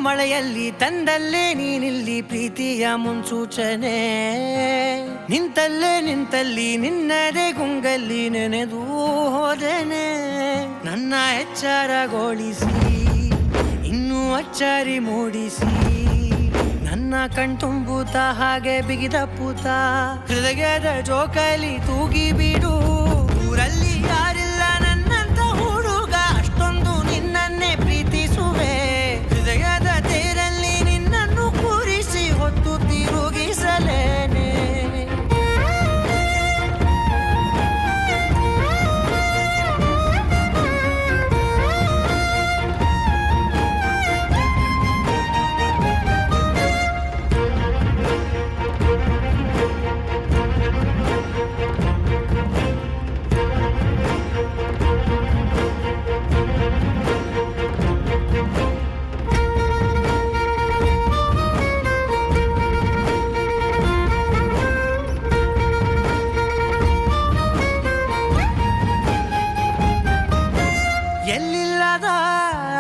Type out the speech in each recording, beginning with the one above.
ಮಳೆಯಲ್ಲಿ ತಂದಲ್ಲೇ ನೀನಿಲ್ಲಿ ಪ್ರೀತಿಯ ಮುನ್ಸೂಚನೆ, ನಿಂತಲ್ಲಿ ನಿನ್ನದೇ ಗುಂಗಲ್ಲಿ ನೆನೆದು ಹೋದನೆ. ನನ್ನ ಎಚ್ಚರಗೊಳಿಸಿ ಇನ್ನೂ ಅಚ್ಚರಿ ಮೂಡಿಸಿ, ನನ್ನ ಕಣ್ತುಂಬುತ್ತ ಹಾಗೆ ಬಿಗಿದ ಪೂತ ಹೃದಯದ ಜೋಕಾಲಿ ತೂಗಿ ಬಿಡು. ಊರಲ್ಲಿ ಯಾರಿಲ್ಲ ನನ್ನಂತ ಹುಡುಗ, ಅಷ್ಟೊಂದು ನಿನ್ನನ್ನೇ ಪ್ರೀತಿಸುವೆ. ಹೃದಯದ ತೇರಲ್ಲಿ ನಿನ್ನನ್ನು ಕೂರಿಸಿ ಹೊತ್ತು ತಿರುಗಿಸಲೇನೆ. ಎಲ್ಲಿಲ್ಲದ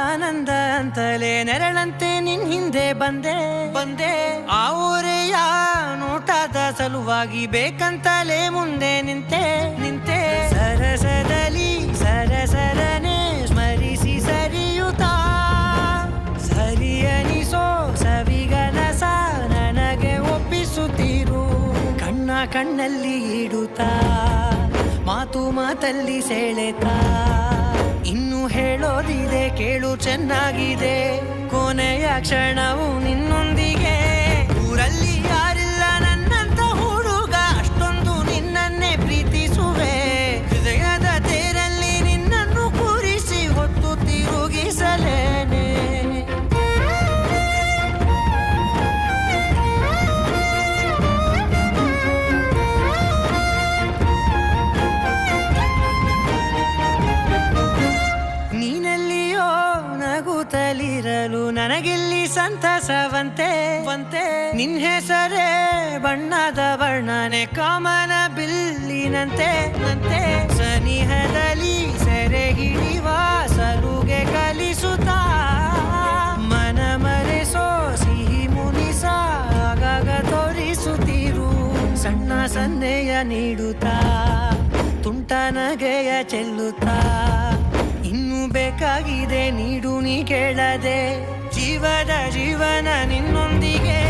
ಆನಂದ ಅಂತಲೇ ನೆರಳಂತೆ ನಿನ್ ಹಿಂದೆ ಬಂದೆ. ಆ ಊರೆಯ ನೋಟದ ಸಲುವಾಗಿ ಬೇಕಂತಲೇ ಮುಂದೆ ನಿಂತೆ. ಸರಸದಲ್ಲಿ ಸರಸರನೆ ಸ್ಮರಿಸಿ ಸರಿಯುತ್ತಾ, ಸರಿಯನಿಸೋ ಸವಿಗನಸ ನನಗೆ ಒಪ್ಪಿಸುತ್ತೀರು. ಕಣ್ಣಲ್ಲಿ ಇಡುತ್ತಾ, ಮಾತಲ್ಲಿ ಸೆಳೆತಾ, ಇನ್ನು ಹೇಳೋದಿದೆ ಕೇಳು ಚೆನ್ನಾಗಿದೆ. ಕೊನೆಯ ಕ್ಷಣವು ನಿನ್ನೊಂದಿಗೆ. ಊರಲ್ಲಿ ಯಾರಿಲ್ಲ ನನ್ನಂತ ಹುಡುಗ, ಅಷ್ಟೊಂದು ನಿನ್ನನ್ನೇ ಪ್ರೀತಿಸುವೆ. ಹೃದಯದ ತೇರಲ್ಲಿ ನಿನ್ನನ್ನು ಕೂರಿಸಿ ಹೊತ್ತು ತಿರುಗಿಸಲೇನೆ. ನೀನೆಲ್ಲಿಯೋ ನಗುತ್ತಲಿರಲು ನನಗಿಲ್ಲಿ ಸಂತಸವಂತೆ. ನಿನ್ ಹೆಸರೇ ಬಣ್ಣದ ವರ್ಣನೆ ಕಾಮನ ಬಿಲ್ಲಿನಂತೆ. ಸನಿಹದಲ್ಲಿ ಸೆರೆ ಹಿಡಿಯುವ ಸಲುಗೆ ಕಲಿಸುತ್ತಾ, ಮನ ಮರೆಸೋ ಸಿಹಿ ಮುನಿಸ ಆಗಾಗ ತೋರಿಸುತ್ತೀರು. ಸಣ್ಣ ಸನ್ನೆಯ ನೀಡುತ್ತಾ, ತುಂಟ ನಗೆಯ ಚೆಲ್ಲುತ್ತಾ, ಇನ್ನು ಬೇಕಾಗಿದೆ ನೀಡು ನೀ ಕೇಳದೆ. ಜೀವನ ನಿನ್ನೊಂದಿಗೆ.